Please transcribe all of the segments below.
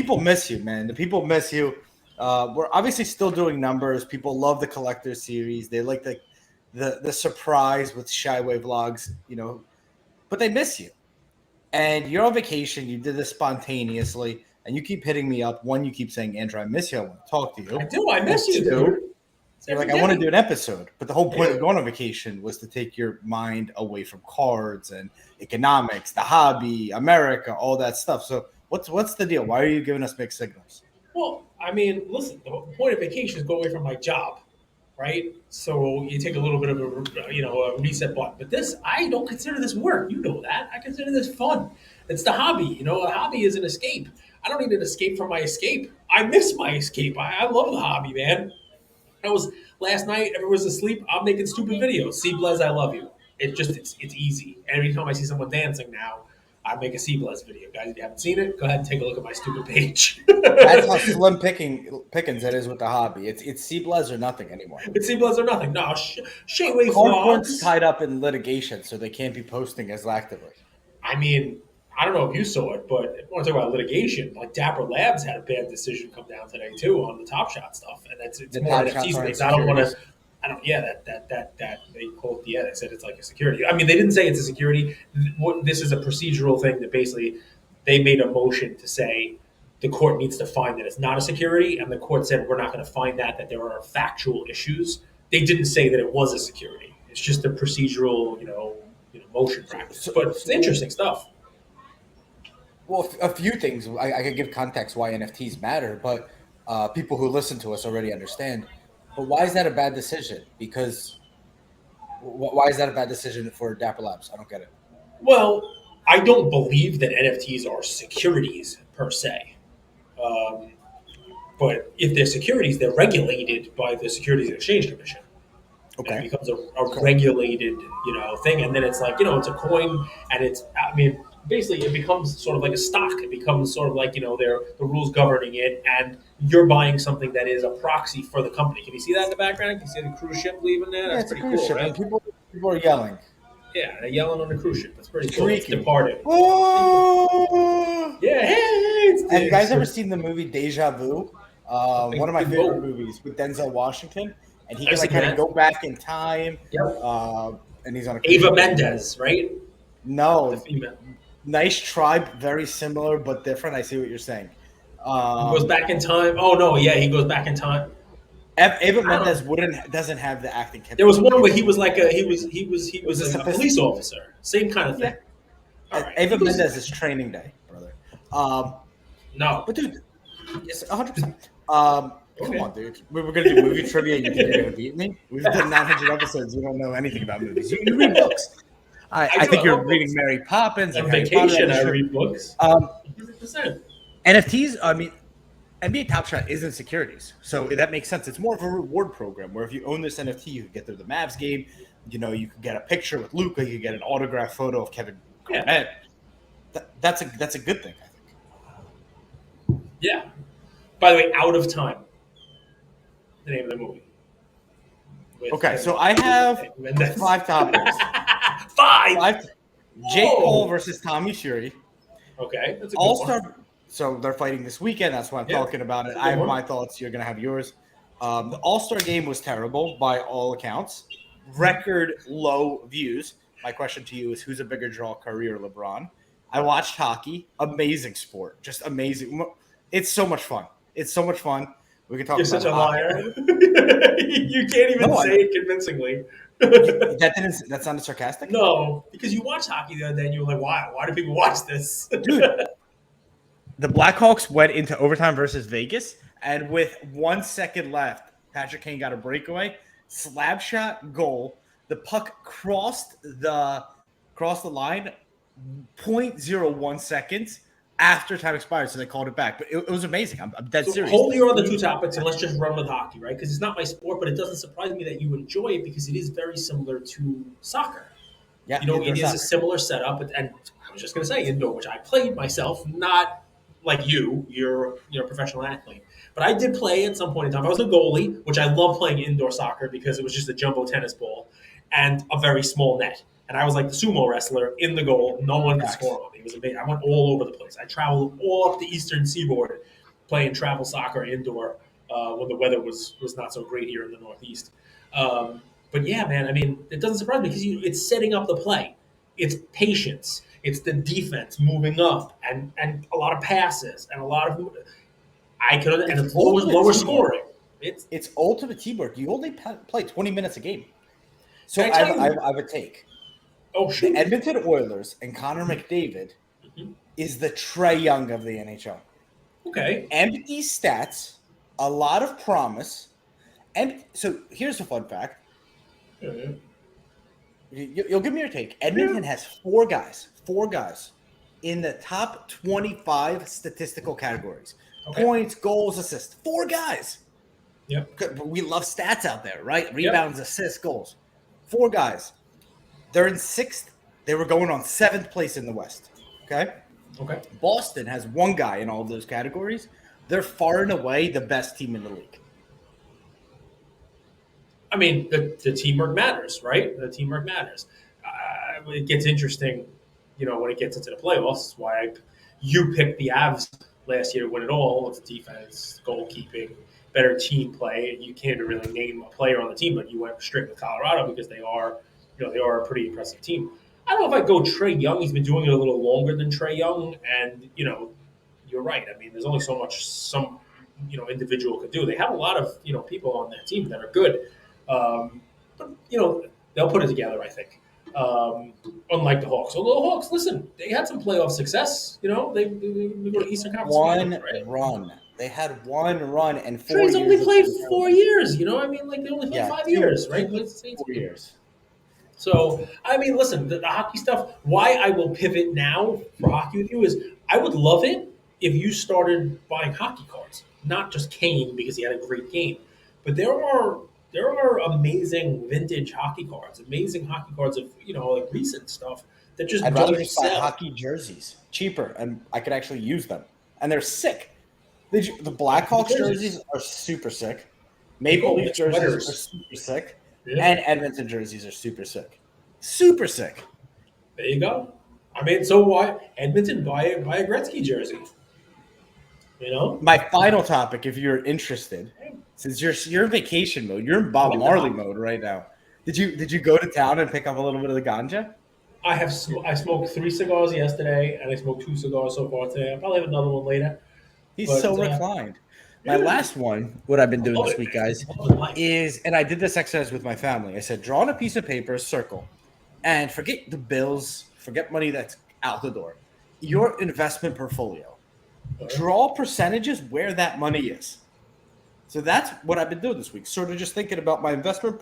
people miss you, man. The people miss you. We're obviously still doing numbers. People love the collector series. They like the surprise with Shyway vlogs, but they miss you. And you're on vacation. You did this spontaneously, and you keep hitting me up. One, you keep saying, Andrew, I miss you. I want to talk to you. I do. I miss And you, two, dude. you're like, I want to do an episode. But the whole point of going on vacation was to take your mind away from cards and economics, the hobby, America, all that stuff. So what's the deal? Why are you giving us mixed signals? Well, I mean, listen, the point of vacation is go away from my job, right? So you take a little bit of a reset button. But this, I don't consider this work. You know that. I consider this fun. It's the hobby. A hobby is an escape. I don't need an escape from my escape. I miss my escape. I love the hobby, man. I was last night. Everyone was asleep. I'm making stupid videos. See, Blaze, I love you. It's easy. Every time I see someone dancing now, I make a C Blaze video. Guys, if you haven't seen it, go ahead and take a look at my stupid page. That's how slim pickings it is with the hobby. It's C-Blez or nothing anymore. It's C Blaze or nothing. No, Shadeway Corn's vlogs. tied up in litigation, so they can't be posting as actively. I mean, I don't know if you saw it, but if you want to talk about litigation, like Dapper Labs had a bad decision come down today too on the Top Shot stuff, and it's more NFT space. I don't want to. I don't. Yeah, that they called. Yeah, they said it's like a security. I mean, they didn't say it's a security. This is a procedural thing that basically they made a motion to say the court needs to find that it's not a security, and the court said we're not going to find that there are factual issues. They didn't say that it was a security. It's just a procedural, motion practice. But it's interesting stuff. Well, a few things. I could give context why NFTs matter, but people who listen to us already understand. But why is that a bad decision? Because why is that a bad decision for Dapper Labs? I don't get it. Well, I don't believe that NFTs are securities per se. But if they're securities, they're regulated by the Securities and Exchange Commission. Okay. And it becomes a regulated, thing. And then it's like, it's a coin, and basically it becomes sort of like a stock. It becomes sort of like, the rules governing it, and you're buying something that is a proxy for the company. Can you see that in the background? Can you see the cruise ship leaving there? That's pretty cool, ship, right? and people are yelling. Yeah, they're yelling on the cruise ship. That's pretty cool. It's departed. Oh! Yeah, hey! Have you guys ever seen the movie Deja Vu? One of my favorite movies with Denzel Washington. And he can kind of go back in time. Yep. And he's on a Ava Mendes, right? No. Nice Tribe, very similar but different. I see what you're saying. He goes back in time. Oh no, yeah, he goes back in time. Ava Mendes doesn't have the acting capability. There was one where he was like he was a police officer. Same kind of thing. Yeah. Right. Ava Mendes is Training Day, brother. No. But dude, it's 100%. Come on, dude. We were going to do movie trivia. You think you're going to beat me? We've done 900 episodes. You don't know anything about movies. You read books. I think you're reading Mary Poppins. On vacation, I read books. 100%. NFTs, NBA Top Shot isn't securities. So that makes sense. It's more of a reward program where if you own this NFT, you can get through the Mavs game. You can get a picture with Luka. You can get an autographed photo of Kevin Garnett. That's a good thing, I think. Yeah. By the way, Out of Time. The name of the movie. Okay, so I have 5 topics. 5. Jake Paul versus Tommy Fury. Okay, that's a good All-Star. one. So they're fighting this weekend. That's why I'm talking about it. I have my thoughts. You're gonna have yours. The All-Star game was terrible by all accounts. Record low views. My question to you is: who's a bigger draw, Curry or LeBron? I watched hockey. Amazing sport. Just amazing. It's so much fun. We can talk. You're about such a liar. You can't even say it convincingly. That sounded sarcastic? No, because you watched hockey the other day and you were like, why? Why do people watch this? Dude, the Blackhawks went into overtime versus Vegas, and with 1 second left, Patrick Kane got a breakaway, slap shot, goal. The puck crossed the line 0.01 seconds after time expired, so they called it back. But it was amazing. I'm dead serious. Hold your other 2 topics and let's just run with hockey, right? Because it's not my sport, but it doesn't surprise me that you enjoy it because it is very similar to soccer. Yeah, it is a similar setup. And I was just going to say indoor, which I played myself, not like you. You're a professional athlete. But I did play at some point in time. I was a goalie, which I love playing indoor soccer because it was just a jumbo tennis ball and a very small net. And I was like the sumo wrestler in the goal. No one could score on me. It was amazing. I went all over the place. I traveled all up the eastern seaboard playing travel soccer indoor when the weather was not so great here in the Northeast. But yeah, man, I mean, it doesn't surprise me because it's setting up the play. It's patience. It's the defense moving up and a lot of passes and a lot of and It's it's ultimate lower teamwork. scoring. It's It's ultimate teamwork. You only play 20 minutes a game. can So I I tell have, I you? have, I have a take. Oh The shoot! Edmonton Oilers and Connor McDavid Mhm. is the Trae Young of the NHL. Okay. Empty stats, a lot of promise. And so here's a fun fact. Yeah. You'll give me your take. Yeah. Edmonton has four guys in the top 25 statistical categories: Okay. points, goals, assists. Four guys. Yep. We love stats out there, right? Yep. Rebounds, assists, goals. Four guys. They're in sixth. They were going on seventh place in the West. Okay. Okay. Boston has one guy in all of those categories. They're far and away the best team in the league. I mean, the teamwork matters, right? The teamwork matters. It gets interesting, when it gets into the playoffs. That's why you picked the Avs last year to win it all. It's defense, goalkeeping, better team play. You can't even really name a player on the team, but you went straight with Colorado because they are a pretty impressive team. I don't know if I go Trae Young. He's been doing it a little longer than Trae Young, and you're right. I mean, there's only so much some individual could do. They have a lot of people on that team that are good, but they'll put it together. I think. Unlike the Hawks, although the Hawks, listen, they had some playoff success. They go to Eastern Conference Finals, One right? run. They had one run and 4 Trey's only years. played 4 years. I mean, like they only played Yeah, 5 years, right? 4 years. So, I mean, listen, the hockey stuff, why I will pivot now for hockey with you is I would love it if you started buying hockey cards, not just Kane because he had a great game, but there are amazing vintage hockey cards, amazing hockey cards of, like recent stuff that just I'd rather don't just buy sell. hockey jerseys, cheaper, and I could actually use them. And they're sick. The The Blackhawks jerseys. jerseys are super sick. They Maple go Leaf with jerseys are sweaters. super sick. Yeah, And Edmonton jerseys are super sick. Super sick. there you go. I mean, so why Edmonton buy a Gretzky jersey? You know, My final topic, if you're interested, since you're in vacation mode, you're in I Bob like the Marley hockey. mode right now. Did you go to town and pick up a little bit of the ganja? I smoked 3 cigars yesterday, and I smoked 2 cigars so far today. I'll probably have another one later. He's But so reclined. My yeah, last one, what I've been I doing love this it, week, man. guys, I'm loving life. is, and I did this exercise with my family. I said, draw on a piece of paper, a circle, and forget the bills, forget money that's out the door. Your investment portfolio. Draw percentages where that money is. So that's what I've been doing this week. Sort of just thinking about my investment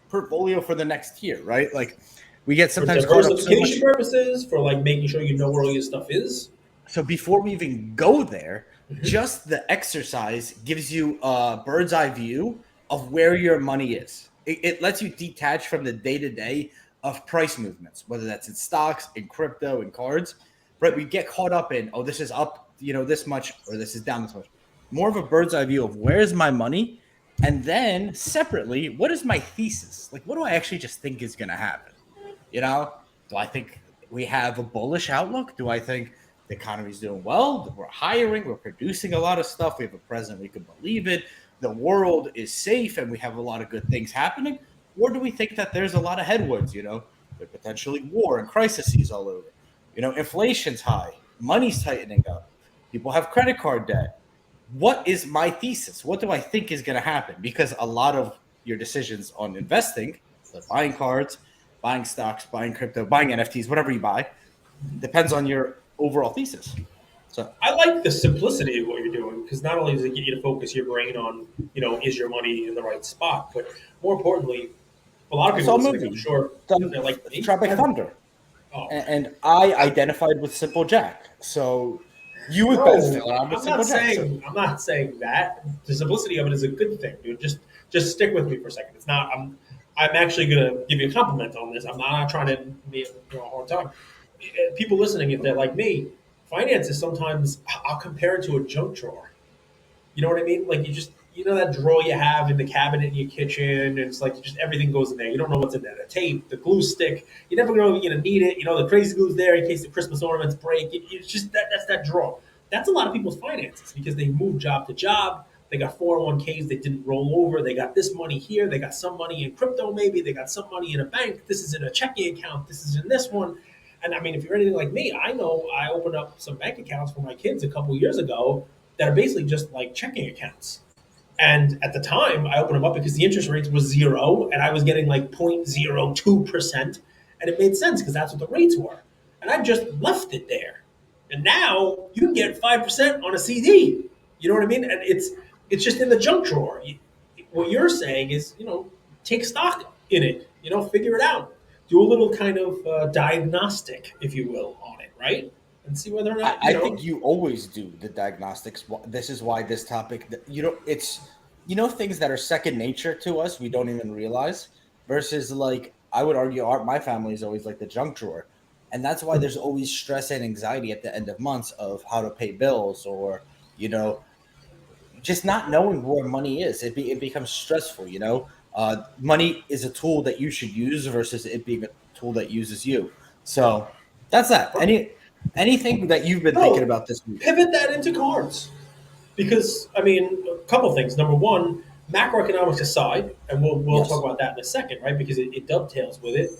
portfolio for the next year, right? Like we get For sometimes caught up so much. diversification purposes, for like making sure you know where all your stuff is. So before we even go there, Mhm. just the exercise gives you a bird's eye view of where your money is. It lets you detach from the day to day of price movements, whether that's in stocks, in crypto, in cards. Right? We get caught up in, oh, this is up, this much, or this is down this much. More of a bird's eye view of where's my money, and then separately, what is my thesis? Like, what do I actually just think is going to happen? Do I think we have a bullish outlook? Do I think the economy's doing well? We're hiring, we're producing a lot of stuff. We have a president, we can believe it. The world is safe and we have a lot of good things happening. Or do we think that there's a lot of headwinds? There's potentially war and crises all over. Inflation's high, money's tightening up, people have credit card debt. What is my thesis? What do I think is going to happen? Because a lot of your decisions on investing, like buying cards, buying stocks, buying crypto, buying NFTs, whatever you buy, depends on your overall thesis. So I like the simplicity of what you're doing because not only does it get you to focus your brain on, is your money in the right spot, but more importantly, a lot of I people saw a listening, I'm movie, sure, they're like, me? Tropic Thunder, Oh, and I identified with Simple Jack. So you with Ben no, Stiller, I'm with I'm not Simple Jack. So saying I'm not saying that. The simplicity of it is a good thing, dude. Just stick with me for a second. It's not. I'm actually gonna give you a compliment on this. I'm not trying to be a hard time. People listening, if they're like me, finances sometimes I'll compare it to a junk drawer. You know what I mean? Like that drawer you have in the cabinet in your kitchen, and it's like just everything goes in there. You don't know what's in there. The tape, the glue stick. You never know if you're gonna need it. The crazy glue's there in case the Christmas ornaments break. It's just that's that drawer. that's a lot of people's finances because they moved job to job. They got 401ks they didn't roll over. They got this money here. They got some money in crypto, maybe. They got some money in a bank. This is in a checking account. This is in this one. And I mean, if you're anything like me, I know I opened up some bank accounts for my kids a couple of years ago that are basically just like checking accounts. And at the time, I opened them up because the interest rates was zero and I was getting like 0.02%. And it made sense because that's what the rates were. And I just left it there. And now you can get 5% on a CD. You know what I mean? And it's just in the junk drawer. What you're saying is, take stock in it, figure it out. Do a little kind of diagnostic, if you will, on it, right? And see whether or not, I think you always do the diagnostics. This is why this topic, it's, things that are second nature to us, we don't even realize, versus like, I would argue my family is always like the junk drawer. And that's why there's always stress and anxiety at the end of months of how to pay bills or, just not knowing where money is. It becomes stressful, money is a tool that you should use versus it being a tool that uses you. So that's that. Anything that you've been thinking about this week? Pivot that into cards. Because, I mean, a couple things. Number one, macroeconomics aside, and we'll talk about that in a second, right? Because it dovetails with it.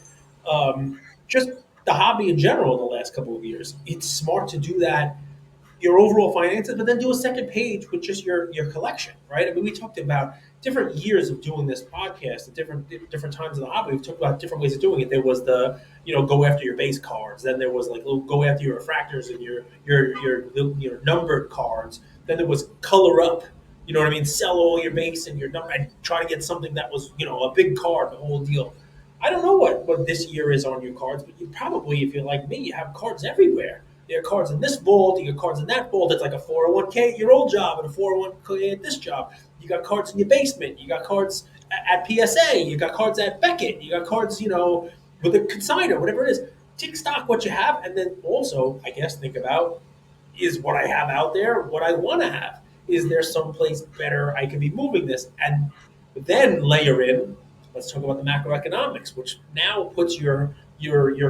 Just the hobby in general in the last couple of years, it's smart to do that, your overall finances, but then do a second page with just your collection, right? I mean, we talked about different years of doing this podcast at different times in the hobby. We've talked about different ways of doing it. There was the go after your base cards. Then there was like go after your refractors and your numbered cards. Then there was color up. You know what I mean? Sell all your base and your number and try to get something that was a big card, the whole deal. I don't know what this year is on your cards, but you probably, if you're like me, you have cards everywhere. There are cards in this vault, you got cards in that vault. It's like a 401k at your old job and a 401k at this job. You got cards in your basement. You got cards at PSA. You got cards at Beckett. You got cards, with a consignor, whatever it is. Take stock what you have, and then also, I guess, think about, is what I have out there what I want to have? Is there someplace better I could be moving this? And then layer in, let's talk about the macroeconomics, which now puts your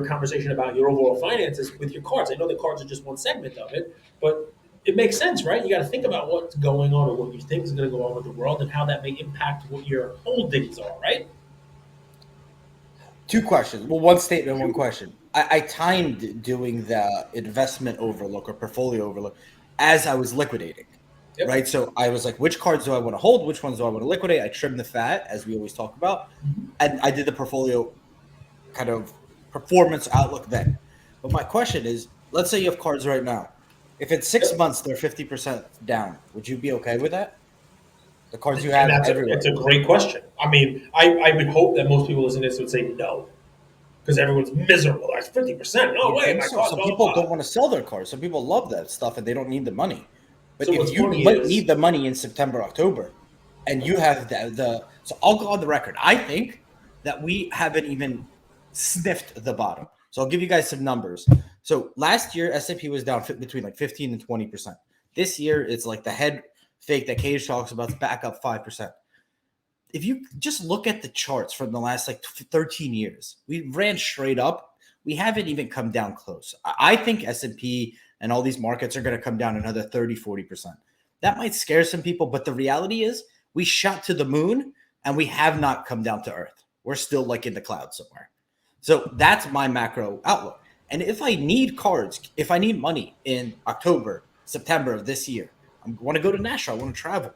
conversation about your overall finances with your cards. I know the cards are just one segment of it, but it makes sense, right? You got to think about what's going on or what you think is going to go on with the world and how that may impact what your holdings are, right? Two questions. Well, one statement, one question. I timed doing the investment overlook or portfolio overlook as I was liquidating, right? So I was like, which cards do I want to hold? Which ones do I want to liquidate? I trimmed the fat, as we always talk about. And I did the portfolio kind of performance outlook then. But my question is, let's say you have cards right now. If in 6 months they're 50% down, would you be okay with that? The cards you have everywhere. It's a great question. I mean, I would hope that most people listening to this would say no, because everyone's miserable. That's 50%. No way. My cards. Some people don't want to sell their cards. Some people love that stuff and they don't need the money. But so if you might need the money in September, October, and you have so I'll go on the record. I think that we haven't even sniffed the bottom. So I'll give you guys some numbers. So last year, S&P was down between like 15 and 20%. This year, it's like the head fake that Cage talks about, back up 5%. If you just look at the charts from the last like 13 years, we ran straight up. We haven't even come down close. I think S&P and all these markets are going to come down another 30, 40%. That might scare some people, but the reality is we shot to the moon and we have not come down to earth. We're still like in the clouds somewhere. So that's my macro outlook. And if I need cards, if I need money in October, September of this year, I want to go to Nashville, I want to travel.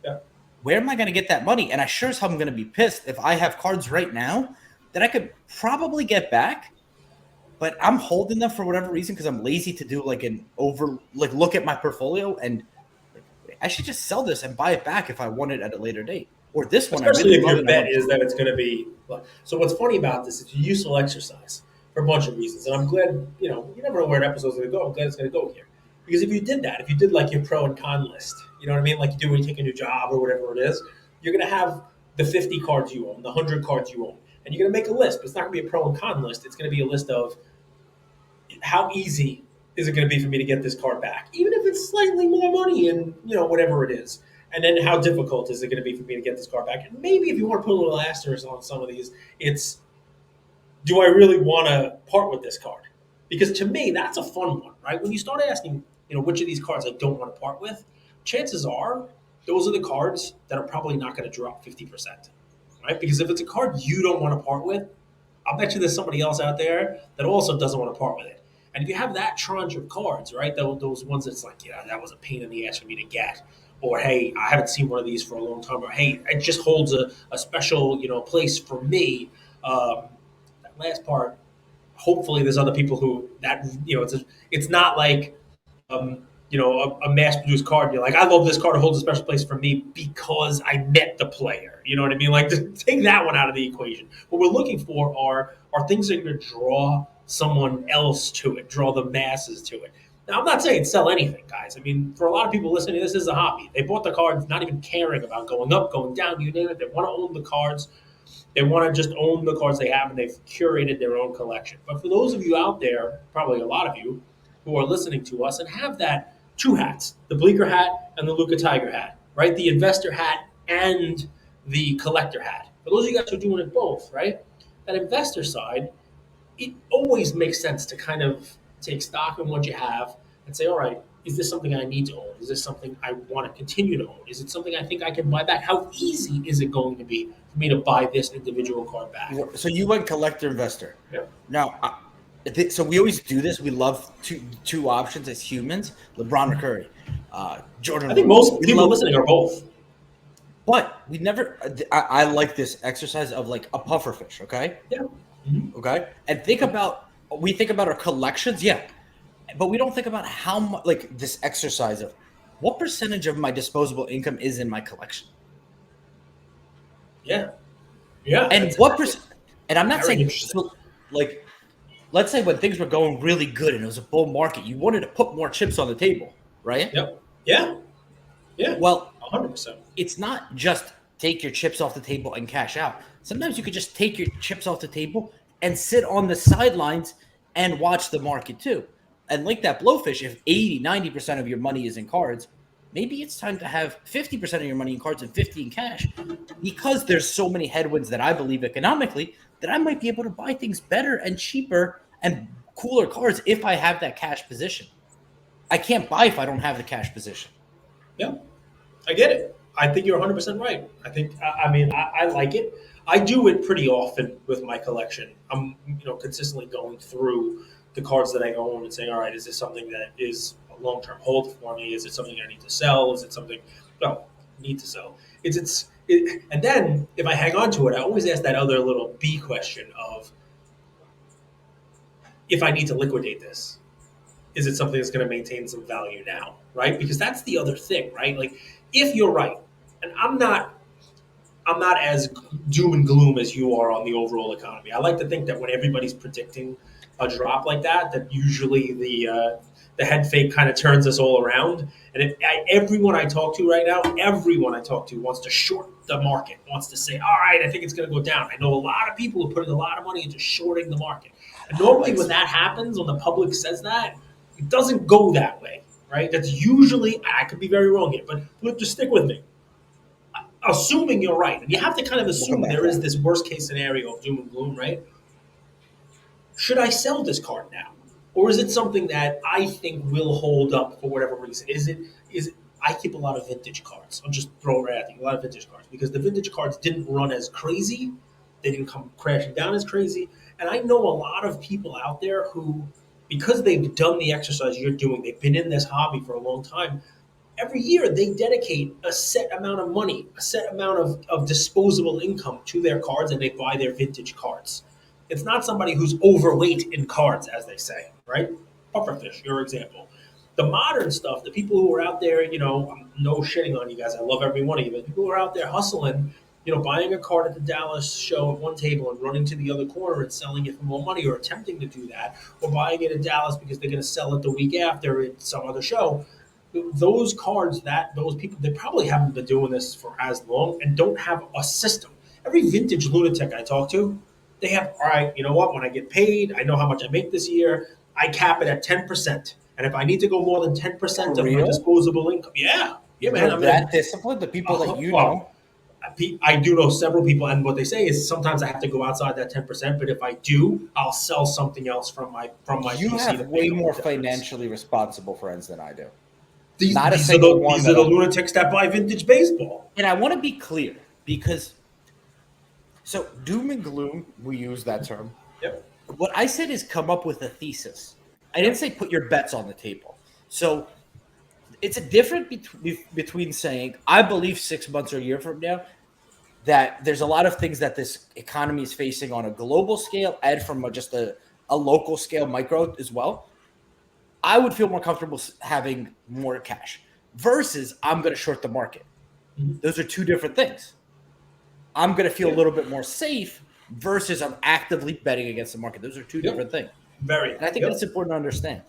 Yeah. Where am I going to get that money? And I sure as hell am going to be pissed if I have cards right now that I could probably get back, but I'm holding them for whatever reason because I'm lazy to do look at my portfolio and I should just sell this and buy it back if I want it at a later date. Or this one, especially if your bet is that it's going to be. So what's funny about this is it's a useful exercise for a bunch of reasons, and I'm glad you never know where an episode's going to go. I'm glad it's going to go here because if you did that, if you did like your pro and con list, you know what I mean, like you do when you take a new job or whatever it is, you're going to have the 50 cards you own, the 100 cards you own, and you're going to make a list. But it's not going to be a pro and con list. It's going to be a list of how easy is it going to be for me to get this card back, even if it's slightly more money and whatever it is. And then how difficult is it going to be for me to get this card back? And maybe if you want to put a little asterisk on some of these, it's, do I really want to part with this card? Because to me, that's a fun one, right? When you start asking which of these cards I don't want to part with, chances are those are the cards that are probably not going to drop 50%, right? Because if it's a card you don't want to part with, I'll bet you there's somebody else out there that also doesn't want to part with it. And if you have that tranche of cards, right, those ones that's like, that was a pain in the ass for me to get, or hey, I haven't seen one of these for a long time, or hey, it just holds a special place for me. That last part, hopefully, there's other people who it's not like a mass-produced card. You're like, I love this card. It holds a special place for me because I met the player. You know what I mean? Like, to take that one out of the equation. What we're looking for are things that are going to draw someone else to it, draw the masses to it. Now, I'm not saying sell anything, guys. I mean, for a lot of people listening, this is a hobby. They bought the cards not even caring about going up, going down, you name it. They want to own the cards. They want to just own the cards they have, and they've curated their own collection. But for those of you out there, probably a lot of you, who are listening to us and have that two hats, the Bleecker hat and the Luka Tiger hat, right? The investor hat and the collector hat. For those of you guys who are doing it both, right? That investor side, it always makes sense to kind of take stock in what you have and say, all right, is this something I need to own? Is this something I want to continue to own? Is it something I think I can buy back? How easy is it going to be for me to buy this individual card back? So you went collector investor. Yep. Now, so we always do this. We love two options as humans: LeBron or Curry. Jordan. I think most people listening are both. But we never. I like this exercise of like a puffer fish. Okay. Yeah. Mm-hmm. Okay. And we think about our collections. Yeah. But we don't think about how much, like this exercise of what percentage of my disposable income is in my collection. Yeah. Yeah. And what percent? And I'm not saying like, let's say when things were going really good and it was a bull market, you wanted to put more chips on the table, right? Yep. Yeah. Yeah. Well, 100%. It's not just take your chips off the table and cash out. Sometimes you could just take your chips off the table and sit on the sidelines and watch the market too. And like that blowfish, if 80, 90% of your money is in cards, maybe it's time to have 50% of your money in cards and 50 in cash, because there's so many headwinds that I believe economically that I might be able to buy things better and cheaper and cooler cards if I have that cash position. I can't buy if I don't have the cash position. Yeah, I get it. I think you're 100% right. I like it. I do it pretty often with my collection. I'm, consistently going through the cards that I own and saying, all right, is this something that is a long-term hold for me? Is it something I need to sell? Is it something, no, need to sell? And then if I hang on to it, I always ask that other little B question of, if I need to liquidate this, is it something that's going to maintain some value now, right? Because that's the other thing, right? Like, if you're right, and I'm not as doom and gloom as you are on the overall economy. I like to think that when everybody's predicting a drop like that, that usually the head fake kind of turns us all around. And everyone I talk to right now, wants to short the market, wants to say, all right, I think it's going to go down. I know a lot of people who are putting a lot of money into shorting the market. And normally when that happens, when the public says that, it doesn't go that way, right? That's usually, I could be very wrong here, but just stick with me. Assuming you're right, and you have to kind of assume there is this worst case scenario of doom and gloom, right? Should I sell this card now, or is it something that I think will hold up for whatever reason? Is it? I keep a lot of vintage cards. I'm just throwing right at you, a lot of vintage cards, because the vintage cards didn't run as crazy, they didn't come crashing down as crazy, and I know a lot of people out there who, because they've done the exercise you're doing, they've been in this hobby for a long time. Every year, they dedicate a set amount of money, a set amount of disposable income to their cards, and they buy their vintage cards. It's not somebody who's overweight in cards, as they say, right? Pufferfish, your example. The modern stuff, the people who are out there, I'm no shitting on you guys. I love every one of you. But people who are out there hustling, buying a card at the Dallas show at one table and running to the other corner and selling it for more money, or attempting to do that, or buying it at Dallas because they're going to sell it the week after at some other show. Those cards, those people, they probably haven't been doing this for as long and don't have a system. Every vintage lunatic I talk to, they have, all right, you know what? When I get paid, I know how much I make this year. I cap it at 10%. And if I need to go more than 10% of my disposable income, yeah, man. That discipline, the people that you know. I do know several people, and what they say is sometimes I have to go outside that 10%. But if I do, I'll sell something else from my You PC have way more financially responsible friends than I do. These are the lunatics that buy vintage baseball. And I want to be clear because, so doom and gloom, we use that term. Yep. What I said is come up with a thesis. I didn't say put your bets on the table. So it's a difference between saying I believe 6 months or a year from now that there's a lot of things that this economy is facing on a global scale and from just a local scale, micro as well. I would feel more comfortable having more cash versus I'm going to short the market. Mm-hmm. Those are two different things. I'm going to feel a little bit more safe versus I'm actively betting against the market. Those are two different things. Very. And I think that's important to understand.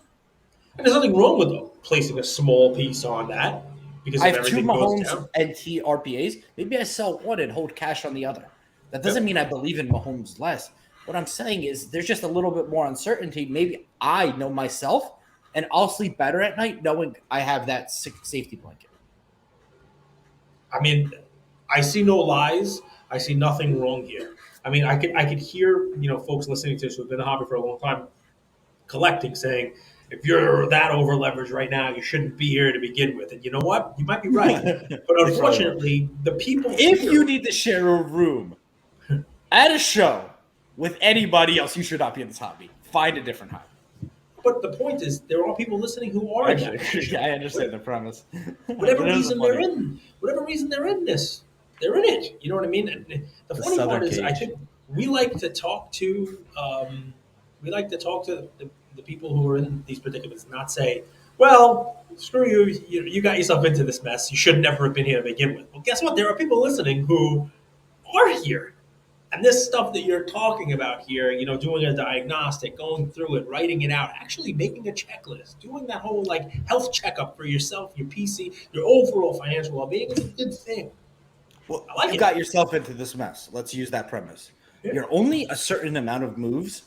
And there's nothing wrong with placing a small piece on that because I have two Mahomes NT RPAs. Maybe I sell one and hold cash on the other. That doesn't mean I believe in Mahomes less. What I'm saying is there's just a little bit more uncertainty. Maybe I know myself, and I'll sleep better at night knowing I have that safety blanket. I mean, I see no lies. I see nothing wrong here. I mean, I could hear folks listening to this who've been in the hobby for a long time collecting saying, if you're that over leveraged right now, you shouldn't be here to begin with. And you know what? You might be right. But unfortunately, the people if you need to share a room at a show with anybody else, you should not be in this hobby. Find a different hobby. But the point is, there are people listening who are in that position. I understand the premise. Whatever reason they're in this, they're in it. You know what I mean? And the funny part is, I think we like to talk to the people who are in these predicaments, not say, well, screw you, you got yourself into this mess. You should never have been here to begin with. Well, guess what? There are people listening who are here. And this stuff that you're talking about here, doing a diagnostic, going through it, writing it out, actually making a checklist, doing that whole health checkup for yourself, your PC, your overall financial well-being is a good thing. Well, you got yourself into this mess. Let's use that premise. Yeah. You're only a certain amount of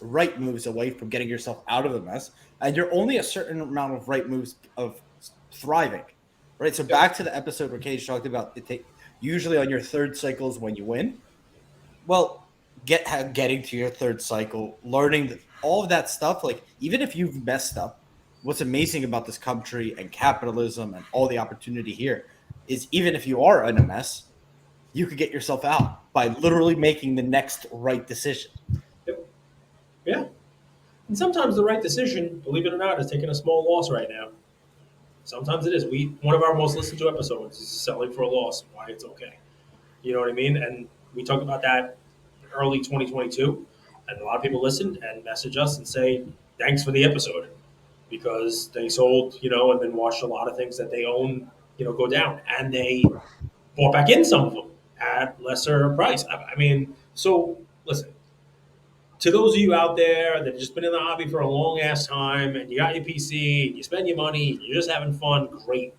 right moves away from getting yourself out of the mess, and you're only a certain amount of right moves of thriving, right? So back to the episode where Cage talked about usually on your third cycle is when you win. Well, getting to your third cycle, learning all of that stuff, even if you've messed up, what's amazing about this country and capitalism and all the opportunity here is even if you are in a mess, you could get yourself out by literally making the next right decision. Yep. Yeah. And sometimes the right decision, believe it or not, is taking a small loss right now. Sometimes it is. One of our most listened to episodes is selling for a loss, why it's okay. You know what I mean? And we talked about that early 2022, and a lot of people listened and message us and say, thanks for the episode, because they sold, and then watched a lot of things that they own, go down, and they bought back in some of them at lesser price. I mean, so listen, to those of you out there that have just been in the hobby for a long ass time and you got your PC, and you spend your money, and you're just having fun, great.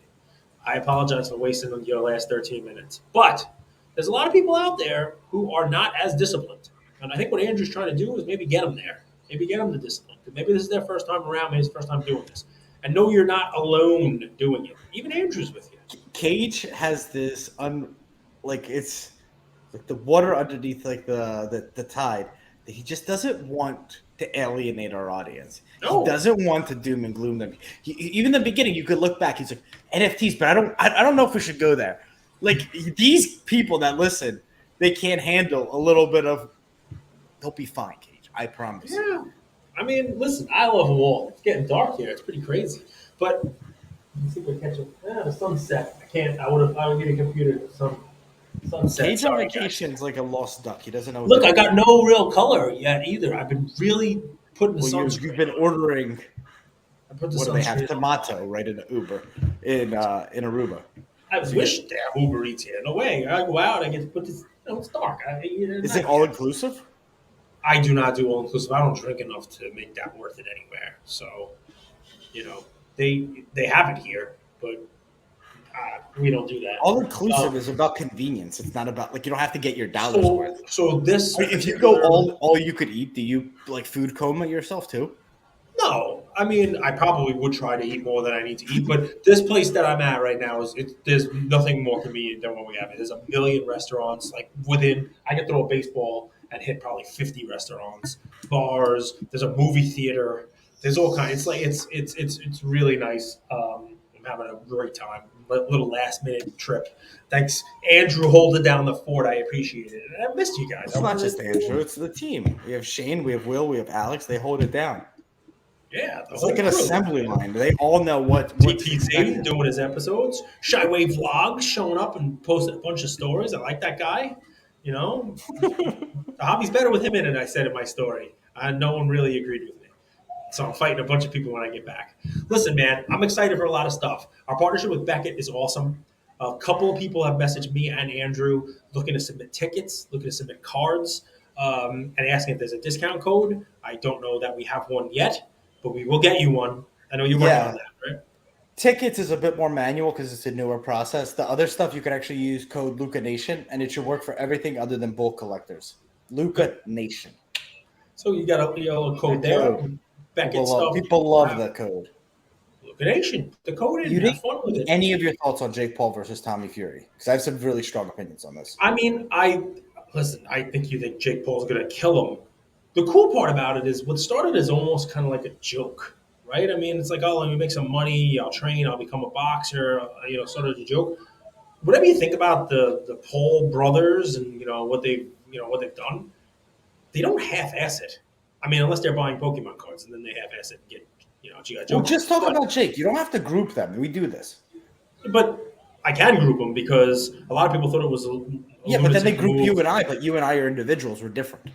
I apologize for wasting your last 13 minutes. But there's a lot of people out there who are not as disciplined. And I think what Andrew's trying to do is maybe get them there. Maybe get them to discipline. Maybe this is their first time around. Maybe it's the first time doing this. And know you're not alone doing it. Even Andrew's with you. Cage has this, it's like the water underneath the tide. He just doesn't want to alienate our audience. No. He doesn't want to doom and gloom them. Even in the beginning, you could look back. He's like, NFTs, but I don't know if we should go there. These people that listen, they can't handle a little bit of. They'll be fine, Cage. I promise. Yeah. I mean, listen, I love them all. It's getting dark here. It's pretty crazy. But let's see if we catch it. The sunset. I would get a computer. Sunset. Cage on vacation's like a lost duck. He doesn't know. Look, I got no real color yet either. I've been really putting the sunscreen. You've been ordering. What do they have? Tomato, right, in Uber, in Aruba. I wish they have Uber Eats here. No way. I go out. I get to put this. It's dark. Is it all inclusive? I do not do all inclusive. I don't drink enough to make that worth it anywhere. So, they have it here, but we don't do that. All inclusive is about convenience. It's not about you don't have to get your dollars worth. So this, if you go all you could eat, do you food coma yourself too? No, I mean, I probably would try to eat more than I need to eat, but this place that I'm at right now there's nothing more convenient than what we have. There's a million restaurants like within. I could throw a baseball and hit probably 50 restaurants, bars. There's a movie theater. There's all kinds. It's like it's really nice. I'm having a great time. Little last minute trip. Thanks, Andrew, holding down the fort. I appreciate it. And I missed you guys. It's not just Andrew; it's the team. We have Shane, we have Will, we have Alex. They hold it down. Yeah, it's like an assembly line. They all know what's TPZ doing his episodes. Shyway Vlogs showing up and posting a bunch of stories. I like that guy. You know, the hobby's better with him in it. I said in my story. No one really agreed with me. So I'm fighting a bunch of people when I get back. Listen, man, I'm excited for a lot of stuff. Our partnership with Beckett is awesome. A couple of people have messaged me and Andrew looking to submit tickets, looking to submit cards, and asking if there's a discount code. I don't know that we have one yet, but we will get you one. I know you're working on that, right? Tickets is a bit more manual because it's a newer process. The other stuff you can actually use code Luca Nation, and it should work for everything other than bulk collectors. Luca Nation. So you got a yellow code there. People love the code. Luca Nation. The code in. You didn't fun with it. Any of your thoughts on Jake Paul versus Tommy Fury? Because I have some really strong opinions on this. I mean, I think you think Jake Paul's going to kill him. The cool part about it is what started as almost kind of like a joke, right? I mean, it's like, oh, let me make some money. I'll train. I'll become a boxer. Sort of a joke. Whatever you think about the Paul brothers and what they've done, they don't half-ass it. I mean, unless they're buying Pokemon cards, and then they half-ass it and get G.I. Joe. Well, just talk about Jake. You don't have to group them. We do this. But I can group them because a lot of people thought it was but then they group you and I. But you and I are individuals. We're different.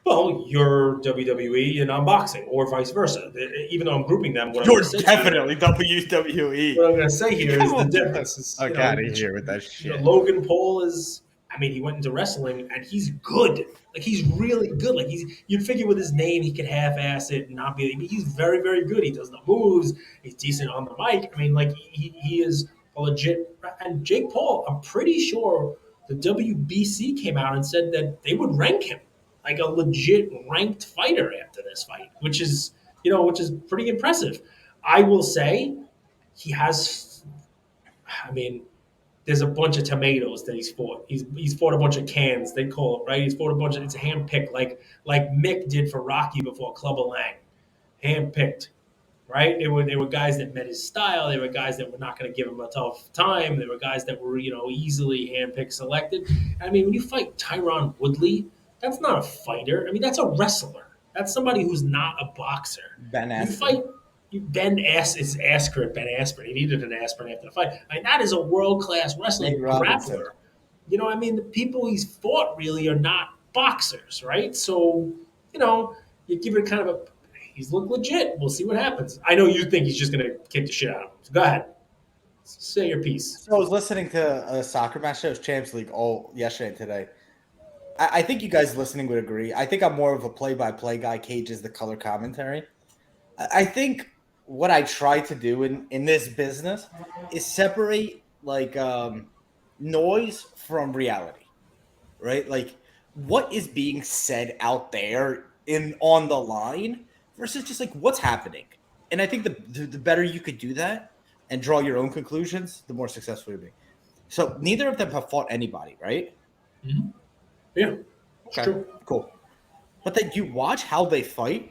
Well, you're WWE and I'm boxing, or vice versa. Even though I'm grouping them, you're definitely WWE. What I'm going to say here is the difference. Is, I got it here with that shit. Logan Paul is. I mean, he went into wrestling and he's good. Like he's really good. Like you'd figure with his name he could half-ass it and not be. I mean, he's very, very good. He does the moves. He's decent on the mic. I mean, like he is a legit. And Jake Paul, I'm pretty sure the WBC came out and said that they would rank him like a legit ranked fighter after this fight, which is pretty impressive. I will say he has. I mean. There's a bunch of tomatoes that he's fought. He's fought a bunch of cans, they call it, right? He's fought a bunch of, it's handpicked, like Mick did for Rocky before Clubber Lang. Handpicked, right? They were guys that met his style. They were guys that were not going to give him a tough time. They were guys that were, easily handpicked, selected. I mean, when you fight Tyron Woodley, that's not a fighter. I mean, that's a wrestler. That's somebody who's not a boxer. Ben Askren. You fight Ben Askren. Ben Askren. He needed an aspirin after the fight. I mean, that is a world-class wrestling grappler. I mean, the people he's fought really are not boxers, right? So, you give it kind of a – he's looked legit. We'll see what happens. I know you think he's just going to kick the shit out of him. So go ahead. Say your piece. So I was listening to a soccer match that was Champions League all yesterday and today. I think you guys listening would agree. I think I'm more of a play-by-play guy. Cage is the color commentary. I think – what I try to do in this business is separate noise from reality, right? Like what is being said out there on the line versus just like what's happening. And I think the better you could do that and draw your own conclusions, the more successful you'll be. So neither of them have fought anybody, right? Mm-hmm. Yeah. Okay. True. Cool. But then you watch how they fight.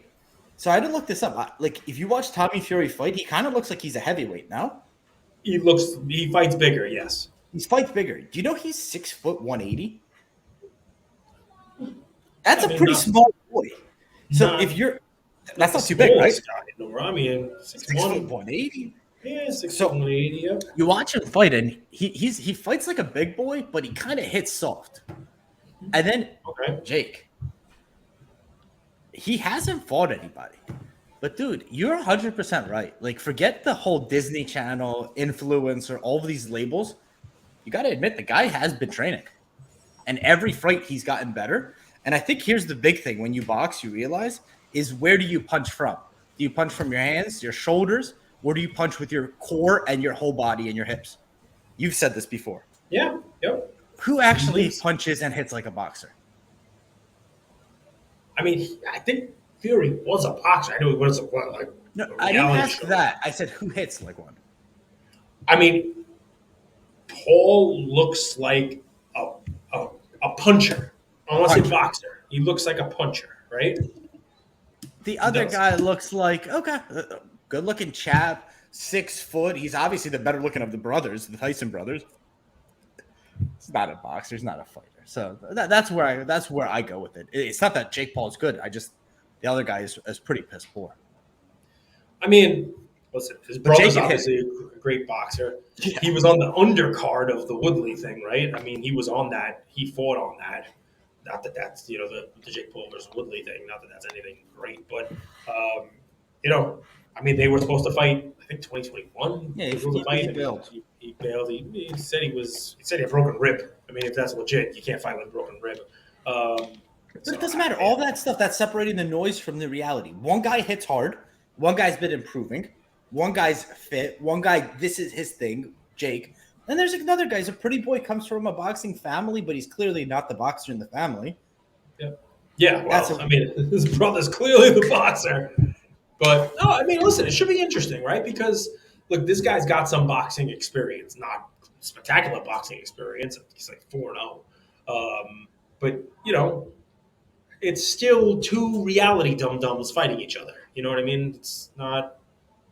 So I had to look this up. Like, if you watch Tommy Fury fight, he kind of looks like he's a heavyweight now. He fights bigger, yes. He fights bigger. Do you know he's 6'1", 180? That's a pretty small boy. So that's not too big, right? I mean, 6'1", 180. Yeah, 6'1", 180. Yeah. You watch him fight, and he fights like a big boy, but he kind of hits soft. And then Jake. He hasn't fought anybody. But, dude, you're 100% right. Like, forget the whole Disney Channel, influencer, all of these labels. You got to admit, the guy has been training. And every fight, he's gotten better. And I think here's the big thing. When you box, you realize, is where do you punch from? Do you punch from your hands, your shoulders, or do you punch with your core and your whole body and your hips? You've said this before. Yeah, yep. Who actually punches and hits like a boxer? I mean, I think Fury was a boxer. I know he was No, I didn't ask that. I said who hits like one. I mean, Paul looks like a puncher. I don't want to say boxer. He looks like a puncher, right? The other guy looks like, okay, good looking chap, 6 foot. He's obviously the better looking of the brothers, the Tyson brothers. He's not a boxer. He's not a fighter. So that's where I go with it. It's not that Jake Paul's good. The other guy is pretty piss poor. I mean, listen, his brother's obviously a great boxer. Yeah. He was on the undercard of the Woodley thing, right? I mean, he was on that. He fought on that. Not that that's, the Jake Paul versus Woodley thing. Not that that's anything great. But, I mean, they were supposed to fight, I think, 2021. Yeah, he bailed. He bailed. He said he had a broken rib. I mean, if that's legit, you can't fight with a broken rib. But it doesn't matter. All that stuff, that's separating the noise from the reality. One guy hits hard. One guy's been improving. One guy's fit. One guy, this is his thing, Jake. And there's another guy. He's a pretty boy, comes from a boxing family, but he's clearly not the boxer in the family. Yeah. Well, I mean, his brother's clearly the boxer. But, no, I mean, listen, it should be interesting, right? Because, look, this guy's got some boxing experience, not spectacular boxing experience. He's like 4-0. But, it's still two reality dum-dums fighting each other. You know what I mean? It's not.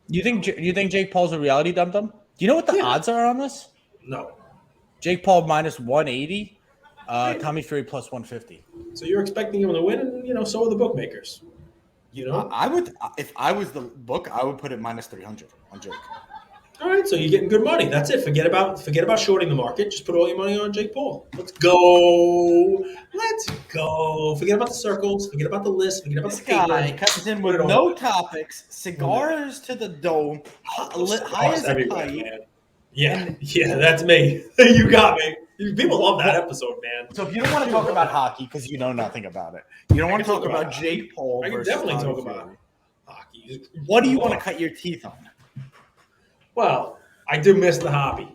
You think Jake Paul's a reality dum-dum? Do you know what the odds are on this? No. Jake Paul minus 180, Tommy Fury plus 150. So you're expecting him to win, and so are the bookmakers. I would, if I was the book, I would put it minus 300 on Jake. All right, so you're getting good money. That's it. Forget about shorting the market. Just put all your money on Jake Paul. Let's go. Forget about the circles. Forget about the list. Forget about the paper. This guy comes in with no topics, cigars to the dome, high as a kite. Yeah, that's me. You got me. People love that episode, man. So if you don't want to talk about hockey because you know nothing about it, you don't want to talk about Jake Paul. I can definitely talk about hockey. What do you want to cut your teeth on? Well, I do miss the hobby.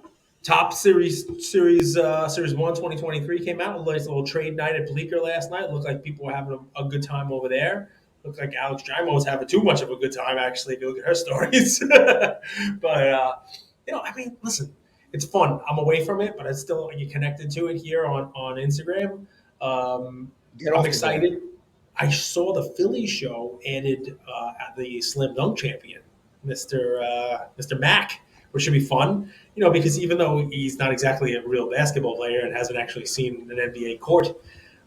Top Series 1 2023 came out. A nice little trade night at Bleecker last night. Looked like people were having a good time over there. Looked like Alex Drimo was having too much of a good time, actually, if you look at her stories. But, I mean, listen, it's fun. I'm away from it, but I still get connected to it here on Instagram. I'm excited. I saw the Philly show added at the Slam Dunk champion, Mr. Mack, which should be fun, because even though he's not exactly a real basketball player and hasn't actually seen an NBA court,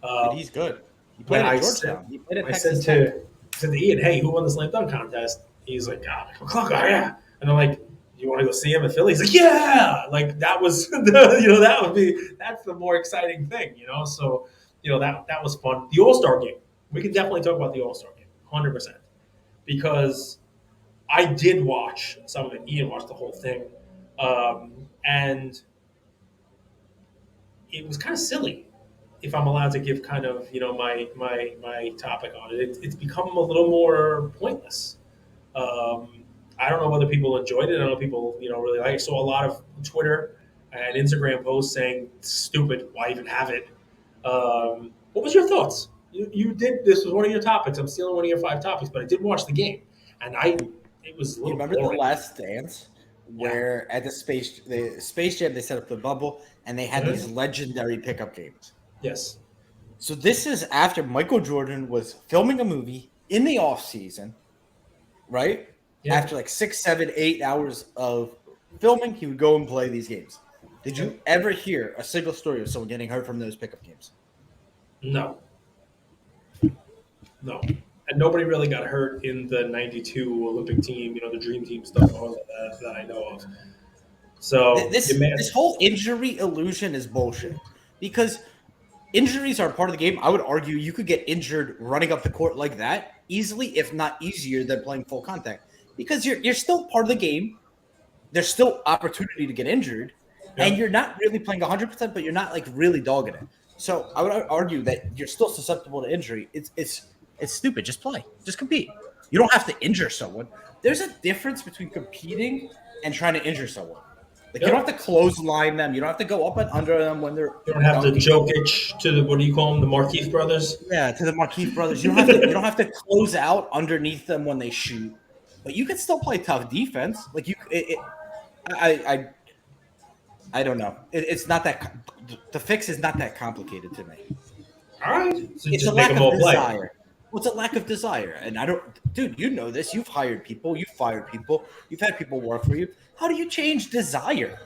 but he's good. He played at Georgetown. He played at Texas Tech. I said to Ian, "Hey, who won the slam dunk contest?" He's like, "McClung, yeah." And I'm like, "You want to go see him at Philly?" He's like, "Yeah." Like that was, that's the more exciting thing, So, that was fun. The All-Star game. We can definitely talk about the All-Star game, 100%, because I did watch some of it. Ian watched the whole thing, and it was kind of silly. If I'm allowed to give kind of my topic on it, it's become a little more pointless. I don't know whether people enjoyed it. I don't know if people really like it. I saw a lot of Twitter and Instagram posts saying stupid. Why even have it? What was your thoughts? You did. This was one of your topics. I'm stealing one of your 5 topics, but I did watch the game, and it was a little remember boring. The Last Dance, where at the Space Jam they set up the bubble and they had these legendary pickup games. Yes. So this is after Michael Jordan was filming a movie in the off season, right? Yeah. After like 6, 7, 8 hours of filming, he would go and play these games. Did you ever hear a single story of someone getting hurt from those pickup games? No. And nobody really got hurt in the 92 Olympic team, the dream team stuff, all of that I know of. So this whole injury illusion is bullshit, because injuries are part of the game. I would argue you could get injured running up the court like that easily, if not easier than playing full contact, because you're still part of the game. There's still opportunity to get injured, and you're not really playing 100%, but you're not like really dogging it. So I would argue that you're still susceptible to injury. It's stupid. Just play. Just compete. You don't have to injure someone. There's a difference between competing and trying to injure someone. Like, you don't have to clothesline them. You don't have to go up and under them when they're. You don't have to Jokic to the, what do you call them, the Markieff brothers? Yeah, to the Markieff brothers. You don't have to close out underneath them when they shoot. but you can still play tough defense. Like I don't know. It's not that the fix is not that complicated to me. All right, so It's a just make lack them of all play. desire. Well, it's a lack of desire, and I don't, dude. You know this. You've hired people. You've fired people. You've had people work for you. How do you change desire?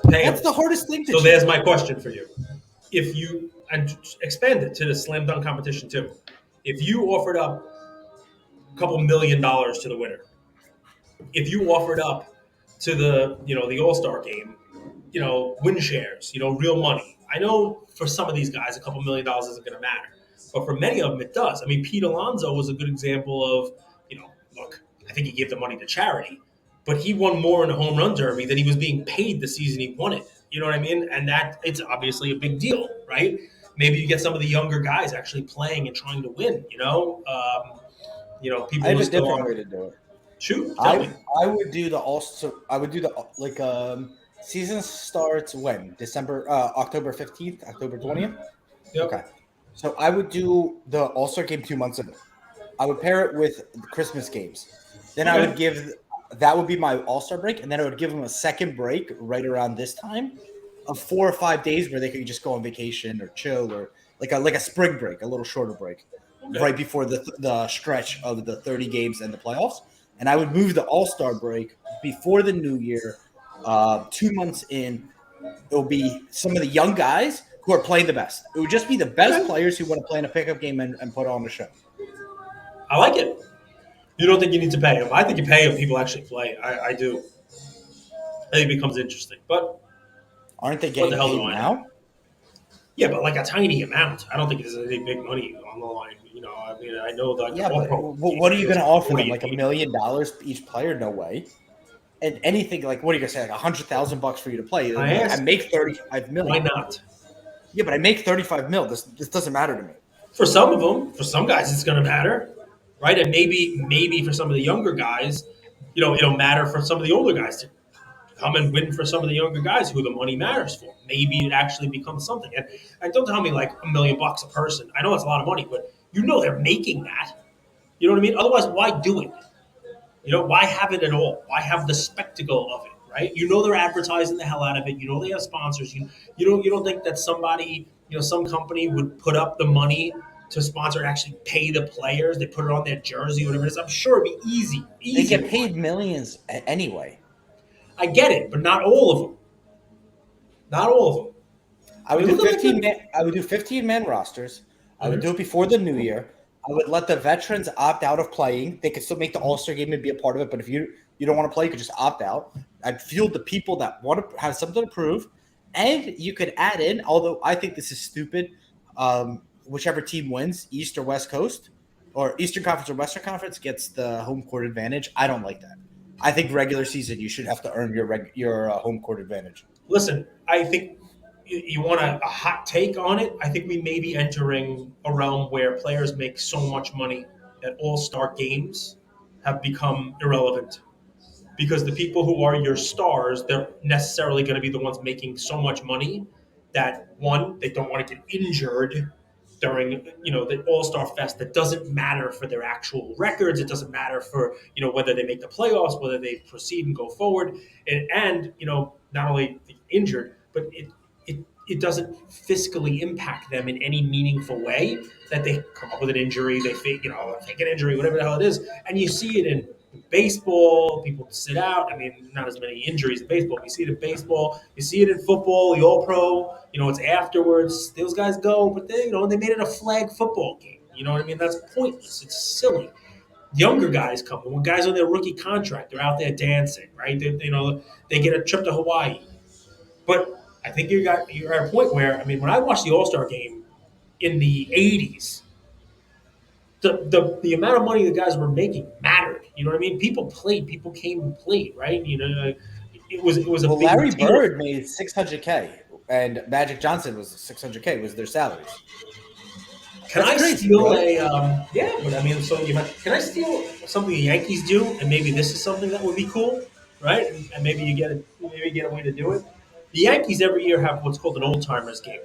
That's the hardest thing to So change. there's my question for you. If you and expand it to the slam dunk competition too, if you offered up a couple $1 million to the winner, if you offered up to the All-Star game, win shares, real money. I know for some of these guys, a couple $1 million isn't going to matter, but for many of them, it does. I mean, Pete Alonso was a good example of, look, I think he gave the money to charity, but he won more in a home run derby than he was being paid the season he won it. You know what I mean? And that it's obviously a big deal, right? Maybe you get some of the younger guys actually playing and trying to win. People I have who a still different are. way to do it. Shoot, tell me. I would do the also. I would do the season starts when October 15th, October 20th. Yep. Okay, so I would do the All-Star game 2 months ago. I would pair it with the Christmas games. Then I would give that would be my All-Star break, and then I would give them a second break right around this time of 4 or 5 days where they could just go on vacation or chill or like a spring break, a little shorter break, right before the stretch of the 30 games and the playoffs. And I would move the All-Star break before the new year, 2 months in. It'll be some of the young guys who are playing the best. It would just be the best players who want to play in a pickup game and put on a show. I like it. You don't think you need to pay them? I think you pay them. People actually play. I do. I think it becomes interesting. But aren't they getting paid now? Yeah, but like a tiny amount. I don't think there's any big money on the line. I mean, I know that. Yeah, but what are you going to offer them? Like $1 million each player? No way. And anything like, what are you going to say? Like $100,000 for you to play? I make $35 million. Why not? Yeah, but I make $35 million. This doesn't matter to me. For some of them, for some guys, it's going to matter, right? And maybe for some of the younger guys, it'll matter for some of the older guys to come and win for some of the younger guys who the money matters for. Maybe it actually becomes something. And don't tell me like $1 million a person. I know it's a lot of money, but they're making that. You know what I mean? Otherwise, why do it? Why have it at all? Why have the spectacle of it, right? They're advertising the hell out of it. They have sponsors. You don't think that somebody, some company would put up the money to sponsor and actually pay the players? They put it on their jersey, whatever it is. I'm sure it'd be easy. They get paid millions anyway. I get it, but not all of them. Not all of them. I would do 15-man rosters. I would do it before the new year. I would let the veterans opt out of playing. They could still make the All-Star game and be a part of it, but if you don't want to play, you could just opt out. I'd field the people that want to have something to prove, and you could add in, although I think this is stupid, whichever team wins, East or West Coast, or Eastern Conference or Western Conference gets the home court advantage. I don't like that. I think regular season, you should have to earn your home court advantage. Listen, I think you want a hot take on it. I think we may be entering a realm where players make so much money that all-star games have become irrelevant. Because the people who are your stars, they're necessarily going to be the ones making so much money that, one, they don't want to get injured during the All-Star Fest. That doesn't matter for their actual records. It doesn't matter for whether they make the playoffs, whether they proceed and go forward, and not only injured, but it doesn't fiscally impact them in any meaningful way. That they come up with an injury, they fake an injury, whatever the hell it is, and you see it in baseball. People sit out. I mean, not as many injuries in baseball. You see it in baseball. You see it in football. The All-Pro. It's afterwards. Those guys go, but they made it a flag football game. You know what I mean? That's pointless. It's silly. Younger guys come. When guys on their rookie contract, they're out there dancing, right? They get a trip to Hawaii. But I think you're at a point where, I mean, when I watched the All-Star game in the 80s, the amount of money the guys were making mattered. You know what I mean? People played. People came and played, right? It was a big Larry deal. Bird made $600K, and Magic Johnson was $600K was their salaries. Can I steal yeah, but I mean, can I steal something the Yankees do, and maybe this is something that would be cool, right? And maybe you get a way to do it. The Yankees every year have what's called an old timers game.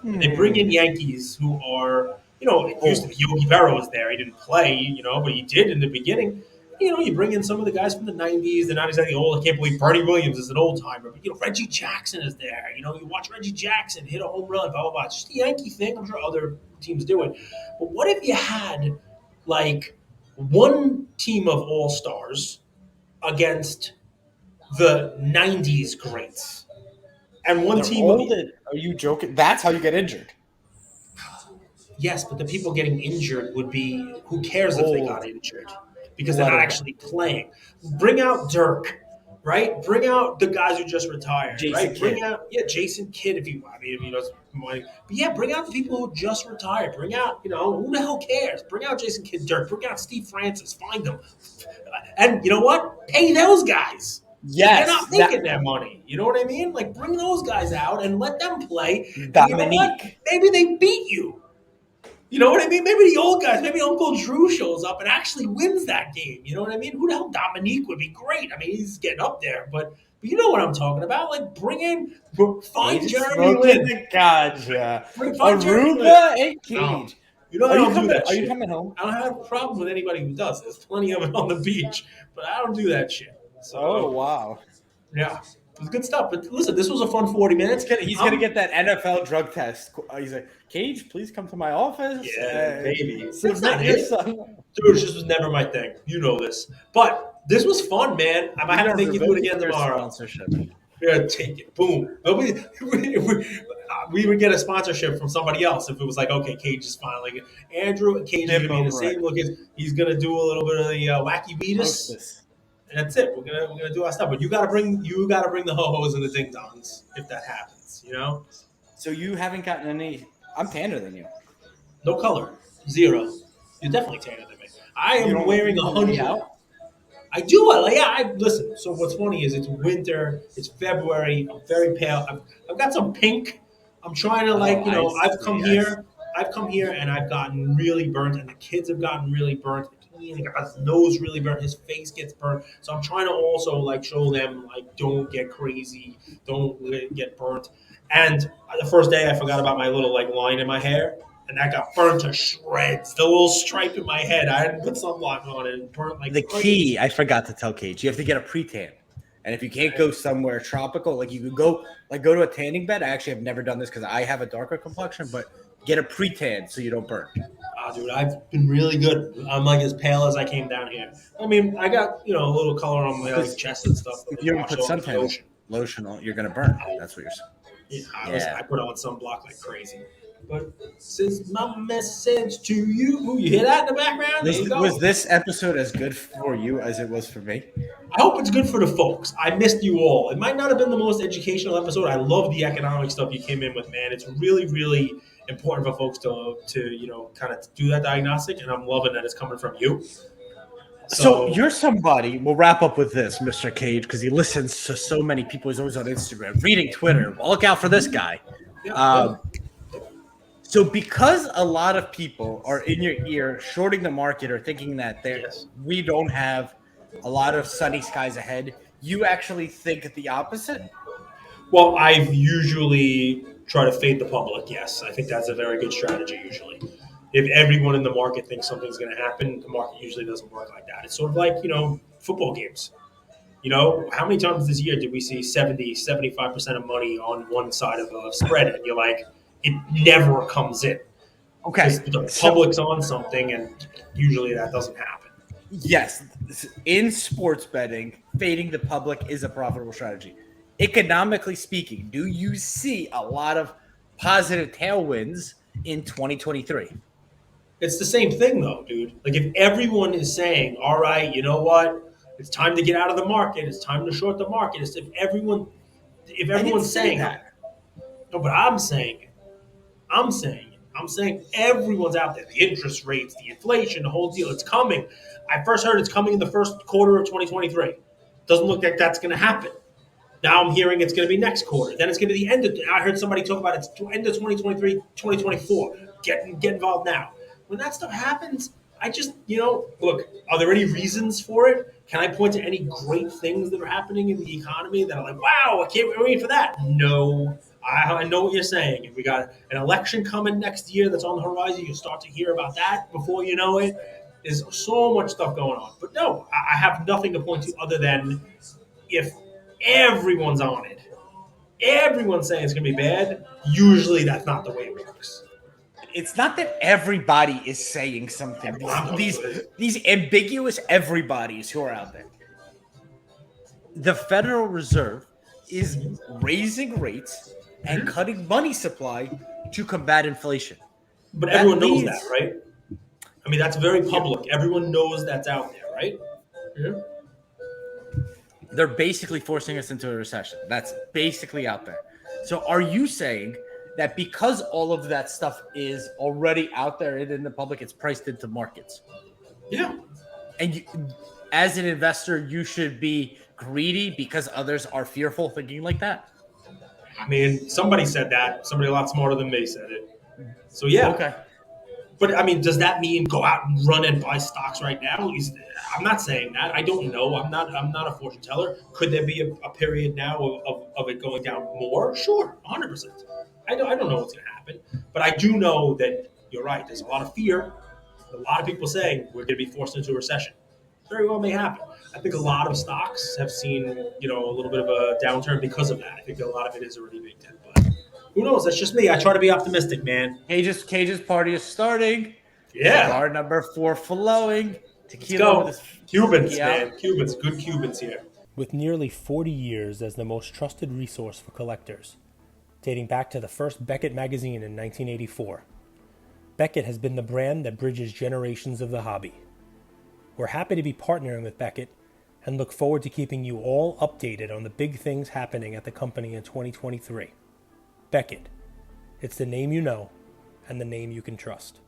They bring in Yankees who are, it used to be Yogi Berra was there. He didn't play, but he did in the beginning. You bring in some of the guys from the '90s. They're not exactly old. I can't believe Bernie Williams is an old timer, but Reggie Jackson is there. You watch Reggie Jackson hit a home run, blah blah blah. It's just a Yankee thing. I'm sure other teams do it. But what if you had like one team of all stars against the '90s greats, and one They're team of old. Are you joking? That's how you get injured. yes, but the people getting injured would be who cares if they got injured because they're not actually playing. Bring out Dirk, right? Bring out the guys who just retired, Jason right? Kidd. Bring out Jason Kidd if he doesn't mind. But yeah, bring out the people who just retired. Bring out who the hell cares? Bring out Jason Kidd, Dirk. Bring out Steve Francis. Find them, and you know what? Pay those guys. Yes, they're not making their money. You know what I mean? Like bring those guys out and let them play. Dominique. And you know what? Maybe they beat you. You know what I mean? Maybe the old guys, maybe Uncle Drew shows up and actually wins that game. You know what I mean? Who the hell Dominique would be great. I mean, he's getting up there, but you know what I'm talking about. Like, find Jeremy Lin. Gotcha. Find Aruba and Cage. No. You know I don't do that shit. Are you coming home? I don't have a problem with anybody who does. There's plenty of it on the beach, but I don't do that shit. So, wow. Yeah. It was good stuff. But listen, this was a fun 40 minutes. He's going to get that NFL drug test. He's like, Cage, please come to my office. Yeah, maybe. That's not your son. Dude, this was never my thing. You know this. But this was fun, man. I might have to make you do it again tomorrow. Sponsorship. Yeah, take it. Boom. We would get a sponsorship from somebody else if it was like, okay, Cage is finally. Andrew and Cage are going to be in the same look. He's going to do a little bit of the wacky beatus. And that's it. We're gonna do our stuff. But you gotta bring the ho-hos and the ding dongs if that happens. So you haven't gotten any. I'm tanner than you. No color, 0. You're definitely tanner than me. I am wearing 100. I do. Listen. So what's funny is it's winter. It's February. I'm very pale. I've got some pink. I'm trying to I've come here and I've gotten really burnt, and the kids have gotten really burnt. He got his nose really burnt. His face gets burnt. So I'm trying to also show them don't get crazy, don't get burnt. And the first day I forgot about my little line in my hair, and that got burnt to shreds. The little stripe in my head, I didn't put sunblock on it and burnt like the crazy. Key. I forgot to tell Cage, you have to get a pre-tan. And if you can't go somewhere tropical, you could go to a tanning bed. I actually have never done this because I have a darker complexion, but get a pre-tan so you don't burn. Dude, I've been really good. I'm as pale as I came down here. I mean, I got a little color on my chest and stuff. If you don't put suntan lotion on, you're gonna burn. That's what you're saying. I put on sunblock like crazy. But this is my message to you. Ooh, you hear that in the background? Was this episode as good for you as it was for me? I hope it's good for the folks. I missed you all. It might not have been the most educational episode. I love the economic stuff you came in with, man. It's really, really important for folks to kind of do that diagnostic, and I'm loving that it's coming from you. So you're somebody. We'll wrap up with this, Mr. Cage, because he listens to so many people. He's always on Instagram, reading Twitter. Look out for this guy. So because a lot of people are in your ear shorting the market or thinking that we don't have a lot of sunny skies ahead, you actually think the opposite? Well, I've usually try to fade the public, yes. I think that's a very good strategy usually. If everyone in the market thinks something's going to happen, the market usually doesn't work like that. It's sort of like, football games. How many times this year did we see 70, 75% of money on one side of a spread? And you're like, it never comes in. Okay. The public's on something, and usually that doesn't happen. Yes. In sports betting, fading the public is a profitable strategy. Economically speaking, do you see a lot of positive tailwinds in 2023? It's the same thing, though, dude. If everyone is saying, all right, you know what? It's time to get out of the market. It's time to short the market. If everyone's saying that. No, but I'm saying it. I'm saying everyone's out there. The interest rates, the inflation, the whole deal. It's coming. I first heard it's coming in the first quarter of 2023. Doesn't look like that's going to happen. Now I'm hearing it's going to be next quarter. Then it's going to be the end of. I heard somebody talk about it's end of 2023, 2024. Get involved now. When that stuff happens, I just look. Are there any reasons for it? Can I point to any great things that are happening in the economy that are like, wow, I can't wait for that? No. I know what you're saying. If we got an election coming next year that's on the horizon, you start to hear about that before you know it. There's so much stuff going on. But no, I have nothing to point to other than if everyone's on it, everyone's saying it's going to be bad, usually that's not the way it works. It's not that everybody is saying something. These ambiguous everybody's who are out there. The Federal Reserve is raising rates and cutting money supply to combat inflation. But everyone knows that, right? I mean, that's very public. Yeah. Everyone knows that's out there, right? Yeah. They're basically forcing us into a recession. That's basically out there. So are you saying that because all of that stuff is already out there and in the public, it's priced into markets? Yeah. And as an investor, you should be greedy because others are fearful, thinking like that? I mean, somebody said that. Somebody a lot smarter than me said it. So, yeah. Okay. But, I mean, does that mean go out and run and buy stocks right now? I'm not saying that. I don't know. I'm not a fortune teller. Could there be a period now of it going down more? Sure, 100%. I don't know what's going to happen. But I do know that you're right. There's a lot of fear. A lot of people saying we're going to be forced into a recession. Very well may happen. I think a lot of stocks have seen, a little bit of a downturn because of that. I think a lot of it is already baked in. But who knows? That's just me. I try to be optimistic, man. Cage's party is starting. Yeah. Cigar number 4 flowing. Tequila. Let's go. Cubans, man. Cubans. Good Cubans here. With nearly 40 years as the most trusted resource for collectors, dating back to the first Beckett magazine in 1984, Beckett has been the brand that bridges generations of the hobby. We're happy to be partnering with Beckett and look forward to keeping you all updated on the big things happening at the company in 2023. Beckett. It's the name you know and the name you can trust.